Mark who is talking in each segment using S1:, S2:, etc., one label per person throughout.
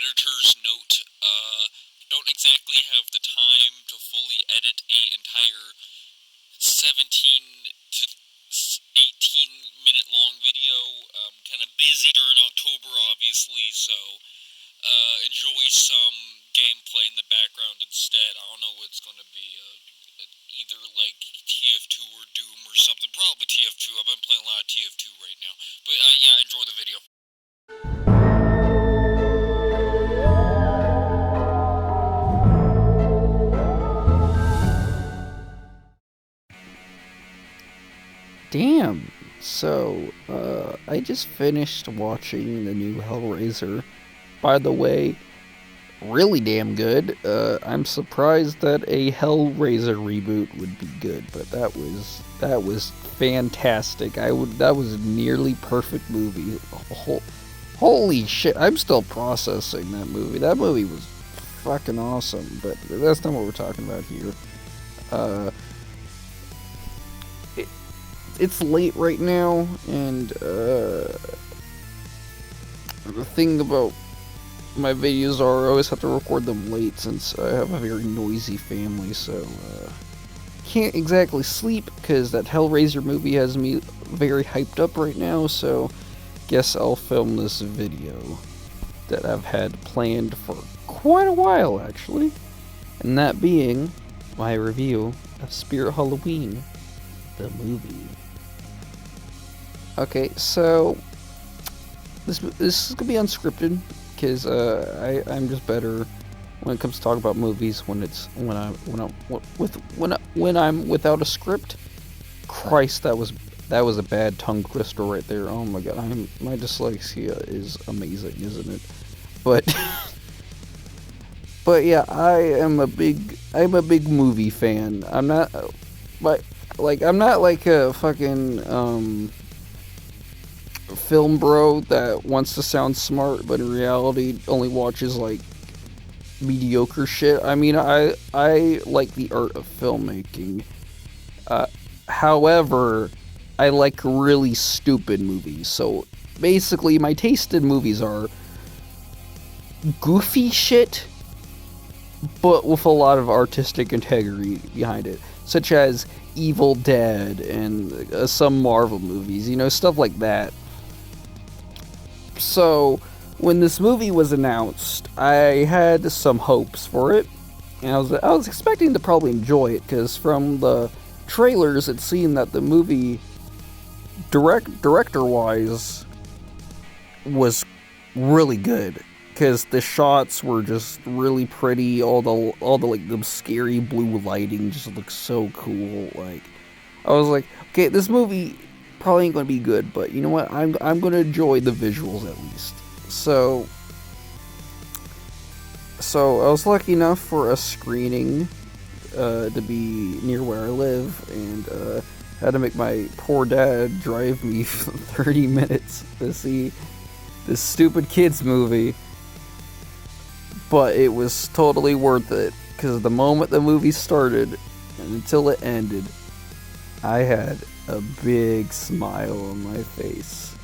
S1: editor's note, don't exactly have the time to fully edit a entire 17 to 18 minute long video. Kind of busy during October, obviously, so enjoy some gameplay in the background instead. I don't know what it's going to be. Either like TF2 or Doom or something. Probably TF2. I've been playing a lot of TF2 right now. But yeah, enjoy the video.
S2: Damn. So, I just finished watching the new Hellraiser. By the way, really damn good. I'm surprised that a Hellraiser reboot would be good, but that was fantastic. That was a nearly perfect movie. Holy shit! I'm still processing that movie. That movie was fucking awesome, but that's not what we're talking about here. Uh, it's late right now, and the thing about my videos are I always have to record them late since I have a very noisy family, so can't exactly sleep because that Hellraiser movie has me very hyped up right now, so guess I'll film this video that I've had planned for quite a while actually, and that being my review of Spirit Halloween, the movie. Okay, so this is gonna be unscripted because I'm just better when it comes to talking about movies when I'm without a script. Christ, that was a bad tongue twister right there. Oh my god, my dyslexia is amazing, isn't it? But but yeah, I'm a big movie fan. I'm not I'm not like a fucking film bro that wants to sound smart but in reality only watches like mediocre shit. I mean, I like the art of filmmaking. However, I like really stupid movies. So basically my taste in movies are goofy shit but with a lot of artistic integrity behind it, such as Evil Dead and some Marvel movies, stuff like that. So, when this movie was announced, I had some hopes for it, and I was expecting to probably enjoy it, because from the trailers it seemed that the movie, director-wise, was really good, because the shots were just really pretty, all the like the scary blue lighting just looks so cool. Like, I was like, okay, this movie probably ain't gonna be good, but you know what? I'm gonna enjoy the visuals at least. So I was lucky enough for a screening to be near where I live, and had to make my poor dad drive me 30 minutes to see this stupid kids movie. But it was totally worth it, because the moment the movie started and until it ended, I had a big smile on my face.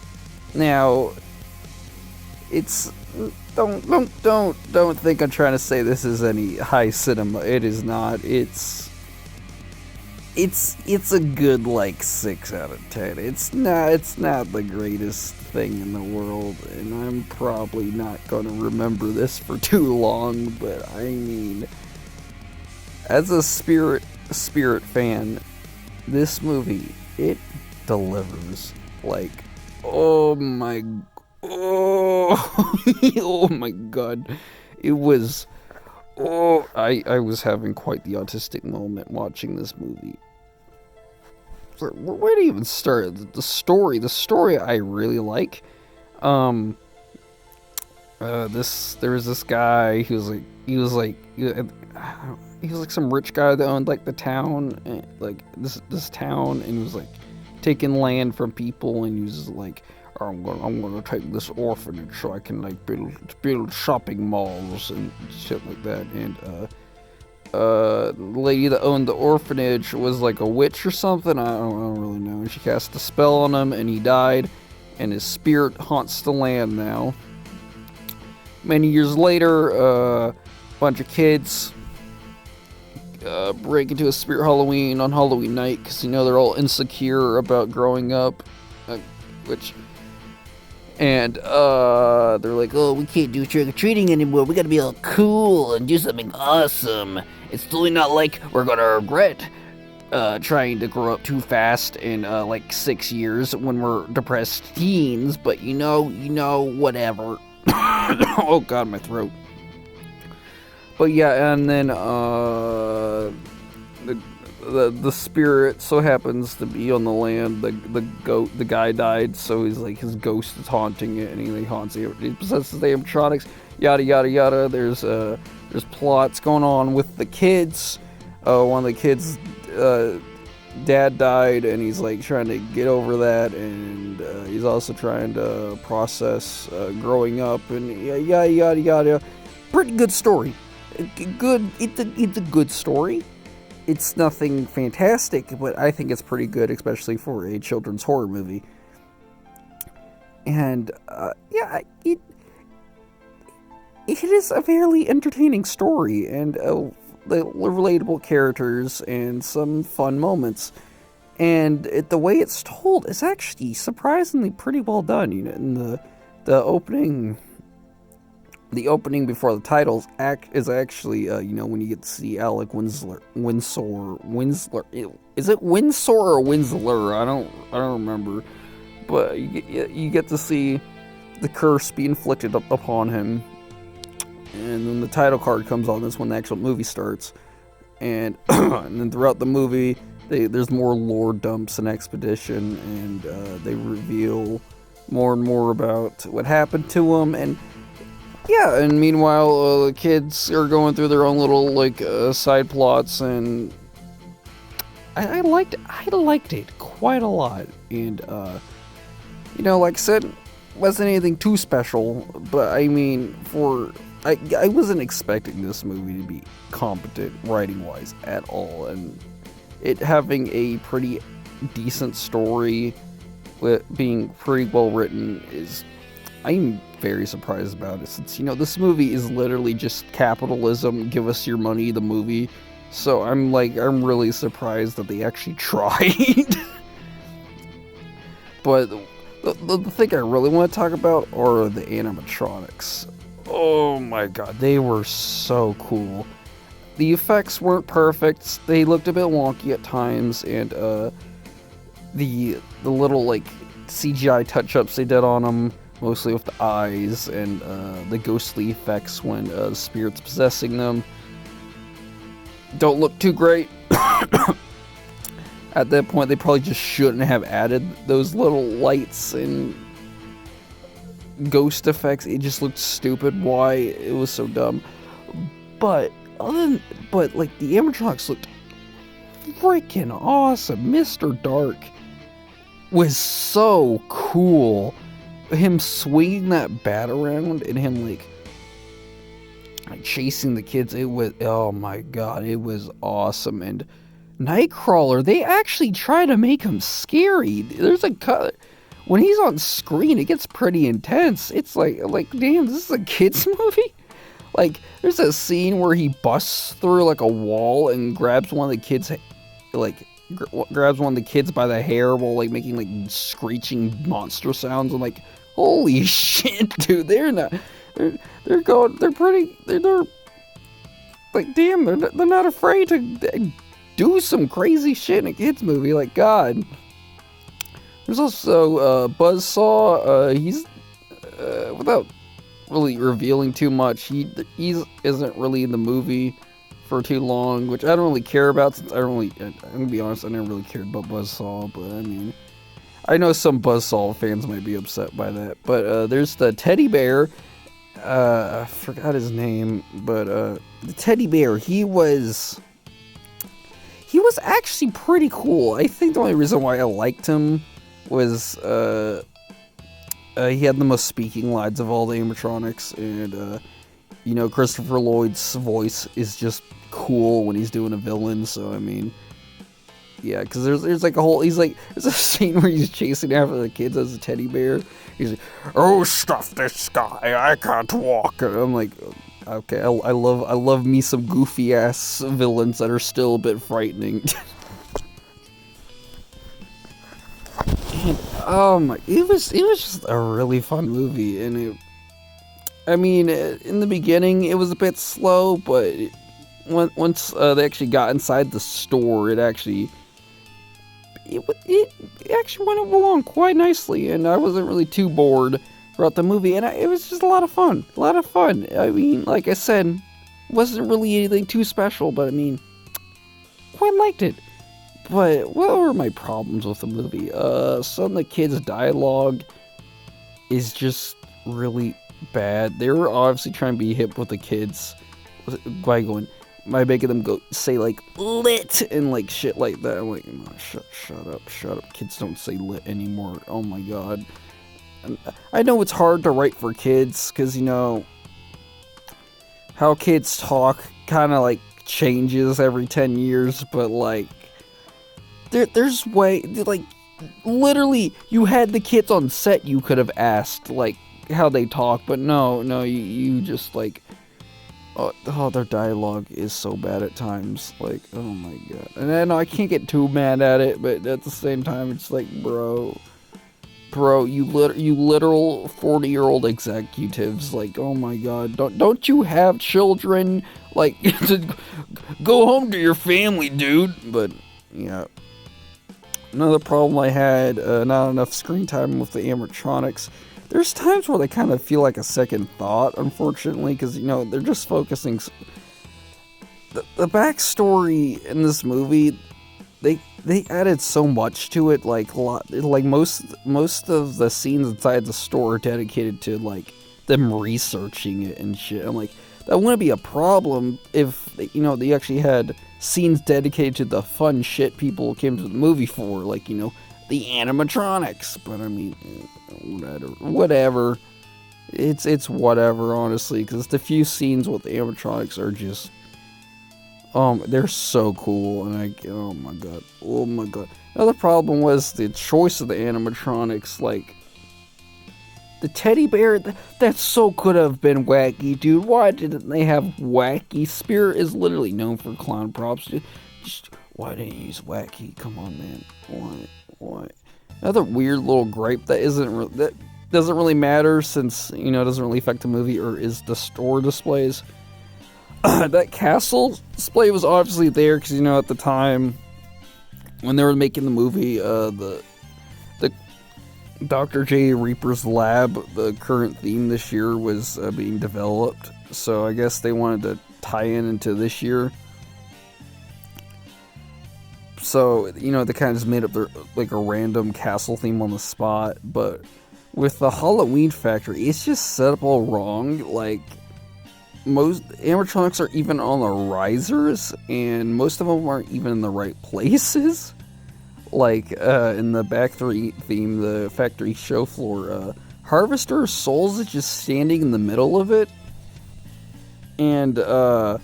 S2: Now, it's don't think I'm trying to say this is any high cinema. It is not. It's a good like 6 out of 10. It's not the greatest thing in the world, and I'm probably not gonna remember this for too long, but I mean, as a Spirit fan, this movie, it delivers. Like, oh my god. It was, I was having quite the autistic moment watching this movie. Where to even start? The story I really like. There was this guy he was like some rich guy that owned like the town, like this town, and he was like taking land from people, and he was like, I'm gonna take this orphanage so I can like build shopping malls and shit like that. And the lady that owned the orphanage was like a witch or something. I don't really know. And she cast a spell on him, and he died, and his spirit haunts the land now. Many years later, a bunch of kids break into a spirit Halloween on Halloween night because, they're all insecure about growing up, and they're like, oh, we can't do trick-or-treating anymore, we gotta be all cool and do something awesome. It's totally not like we're gonna regret trying to grow up too fast in 6 years when we're depressed teens, but whatever. Oh god, my throat. But yeah, and then the spirit so happens to be on the land. The guy died, so he's like, his ghost is haunting it, and he haunts it. He possesses the animatronics. Yada yada yada. There's plots going on with the kids. One of the kids' dad died, and he's like trying to get over that, and he's also trying to process growing up, and yada yada yada. Pretty good story. It's a good story. It's nothing fantastic, but I think it's pretty good, especially for a children's horror movie. And it is a fairly entertaining story, and relatable characters and some fun moments. And the way it's told is actually surprisingly pretty well done. In the opening. The opening before the titles is actually, when you get to see Alec Winsor. Is it Windsor or Winsler? I don't remember. But you get to see the curse be inflicted upon him. And then the title card comes on. That's when the actual movie starts. And, and then throughout the movie, there's more lore dumps and expedition. And they reveal more and more about what happened to him. And yeah, and meanwhile, the kids are going through their own little side plots, and I liked it quite a lot. And like I said, wasn't anything too special, but I mean, I wasn't expecting this movie to be competent writing wise at all, and it having a pretty decent story with being pretty well written I'm very surprised about it, since this movie is literally just capitalism, give us your money, the movie. So I'm really surprised that they actually tried. But the thing I really want to talk about are the animatronics. Oh my god, they were so cool. The effects weren't perfect, they looked a bit wonky at times, and the little CGI touch-ups they did on them, mostly with the eyes and the ghostly effects when the spirit's possessing them, don't look too great. At that point, they probably just shouldn't have added those little lights and ghost effects. It just looked stupid. Why? It was so dumb. But the animatronics looked freaking awesome. Mr. Dark was so cool. Him swinging that bat around and him chasing the kids, it was, oh my god, it was awesome. And Nightcrawler, they actually try to make him scary. There's a cut when he's on screen, it gets pretty intense. It's like damn, this is a kids movie. There's a scene where he busts through a wall and grabs one of the kids grabs one of the kids by the hair while making screeching monster sounds. I'm like, holy shit, dude, they're not afraid to do some crazy shit in a kids movie. God. There's also Buzzsaw. He's without really revealing too much, he isn't really in the movie for too long, which I don't really care about, since I'm gonna be honest, I never really cared about Buzzsaw. But I mean, I know some Buzzsaw fans might be upset by that. But there's the teddy bear. I forgot his name, but the teddy bear, he was actually pretty cool. I think the only reason why I liked him was he had the most speaking lines of all the animatronics, and Christopher Lloyd's voice is just cool when he's doing a villain. So I mean, Yeah, because there's like a whole, there's a scene where he's chasing after the kids as a teddy bear. He's like, oh, stuff this guy, I can't walk. And I'm like, okay, I love me some goofy ass villains that are still a bit frightening. And, it was just a really fun movie, and in the beginning it was a bit slow, but once they actually got inside the store, it actually went along quite nicely, and I wasn't really too bored throughout the movie, and it was just a lot of fun. I mean, like I said, wasn't really anything too special, but I mean, quite liked it. But what were my problems with the movie? Some of the kids' dialogue is just really bad. They were obviously trying to be hip with the kids by making them go say like lit and like shit like that. I'm like, oh, shut up. Kids don't say lit anymore. Oh my god. And I know it's hard to write for kids because, you know, how kids talk kind of like changes every 10 years, but like, there's way, like, literally, you had the kids on set, you could have asked, like, how they talk, but no, you just, like, oh, their dialogue is so bad at times, like, oh my god. And I know I can't get too mad at it, but at the same time, it's like, bro, you literal 40-year-old executives, like, oh my god, don't you have children, like, to go home to your family, dude, but, yeah. Another problem I had, not enough screen time with the animatronics. There's times where they kind of feel like a second thought, unfortunately, because, you know, they're just focusing. The backstory in this movie, they added so much to it, like most of the scenes inside the store are dedicated to like them researching it and shit. I'm like, that wouldn't be a problem if, you know, they actually had scenes dedicated to the fun shit people came to the movie for, like, you know, the animatronics. But I mean, whatever. It's whatever, honestly, because the few scenes with the animatronics are just, they're so cool, and oh my god. Another problem was the choice of the animatronics, like, the teddy bear, that so could have been Wacky, dude. Why didn't they have Wacky? Spirit is literally known for clown props. Just, why didn't you use Wacky? Come on, man. Why? Another weird little gripe that doesn't really matter, since, you know, it doesn't really affect the movie, or is the store displays. That castle display was obviously there because, you know, at the time when they were making the movie, the Dr. J. Reaper's lab, the current theme this year, was being developed. So I guess they wanted to tie into this year. So, you know, they kind of just made up their, like, a random castle theme on the spot. But with the Halloween Factory, it's just set up all wrong. Like, most animatronics are even on the risers, and most of them aren't even in the right places. Like, in the back theme, the factory show floor, Harvester Souls is just standing in the middle of it. And, the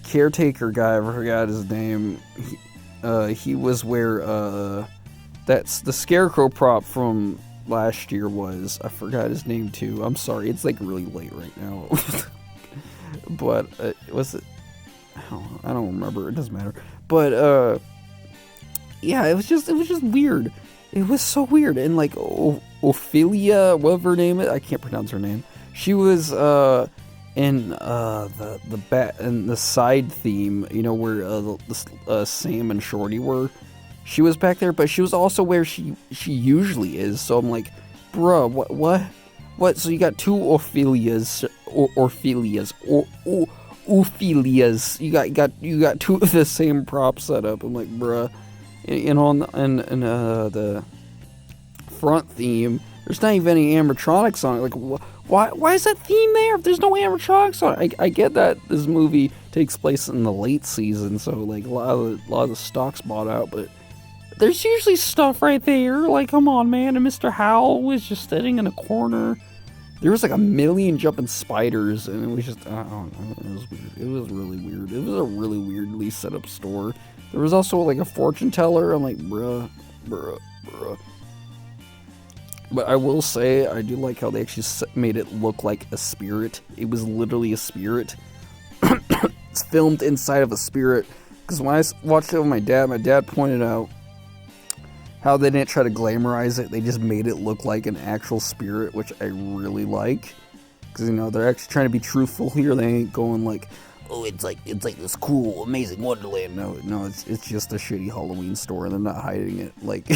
S2: caretaker guy, I forgot his name, he was where, that's the Scarecrow prop from last year was. I forgot his name, too. I'm sorry, it's, like, really late right now. But, was it? I don't remember, it doesn't matter. But, yeah, it was just weird. It was so weird. And, like, Ophelia, whatever her name is, I can't pronounce her name. She was, in, the side theme, you know, where, Sam and Shorty were. She was back there, but she was also where she usually is. So I'm like, bruh, what? So you got two Ophelias. You got two of the same prop setup. I'm like, bruh. And on the front theme, there's not even any animatronics on it. Like, why is that theme there if there's no animatronics on it? I get that this movie takes place in the late season, so like a lot of the stock's bought out, but there's usually stuff right there. Like, come on, man. And Mr. Howell was just sitting in a corner. there was like a million jumping spiders, and it was just, I don't know, it was weird. It was really weird. It was a really weirdly set up store. There was also like a fortune teller. I'm like, bruh. But I will say, I do like how they actually made it look like a spirit. It was literally a spirit. It's filmed inside of a spirit. Because when I watched it with my dad pointed out how they didn't try to glamorize it. They just made it look like an actual spirit, which I really like. Because, you know, they're actually trying to be truthful here. They ain't going like, oh, it's like this cool, amazing Wonderland. No, it's just a shitty Halloween store, and they're not hiding it. Like,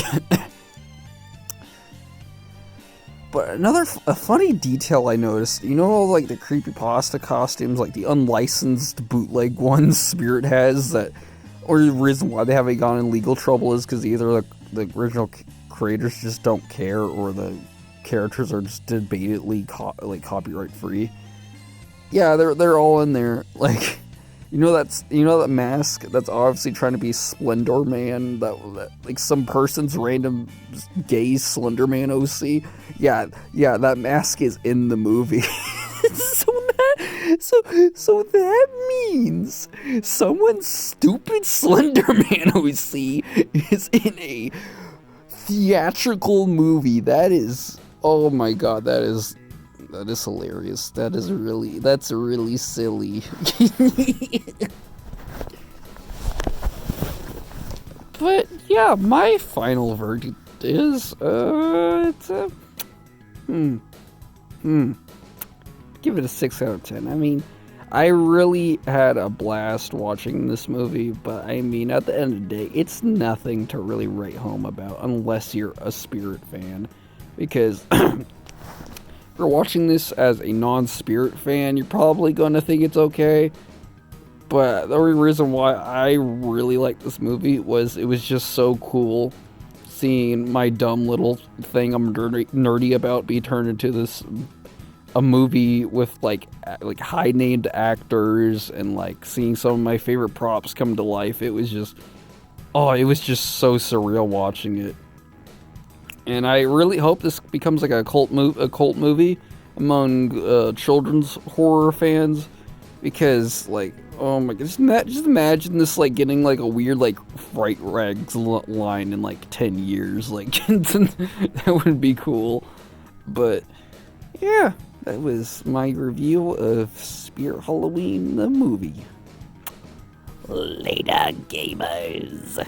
S2: but a funny detail I noticed, you know, like the creepypasta costumes, like the unlicensed bootleg ones Spirit has, that, or the reason why they haven't gotten in legal trouble is because either the original creators just don't care, or the characters are just debatedly copyright free. Yeah, they're all in there. Like, you know that mask that's obviously trying to be Slender Man, that like some person's random gay Slender Man OC. Yeah, that mask is in the movie. So that means someone's stupid Slender Man OC is in a theatrical movie. That is, oh my god, that is hilarious. That's really silly. But yeah, my final verdict is it's a give it a 6 out of 10. I mean, I really had a blast watching this movie, but I mean, at the end of the day, it's nothing to really write home about unless you're a Spirit fan, because if you're watching this as a non-Spirit fan, you're probably going to think it's okay. But the only reason why I really liked this movie was it was just so cool seeing my dumb little thing I'm nerdy about be turned into a movie with like high named actors, and like seeing some of my favorite props come to life. It was just so surreal watching it. And I really hope this becomes like a cult movie among children's horror fans, because like, oh my god, just imagine this like getting like a weird like Fright Rags line in like 10 years. Like, that would be cool. But yeah, that was my review of Spirit Halloween the movie. Later, gamers.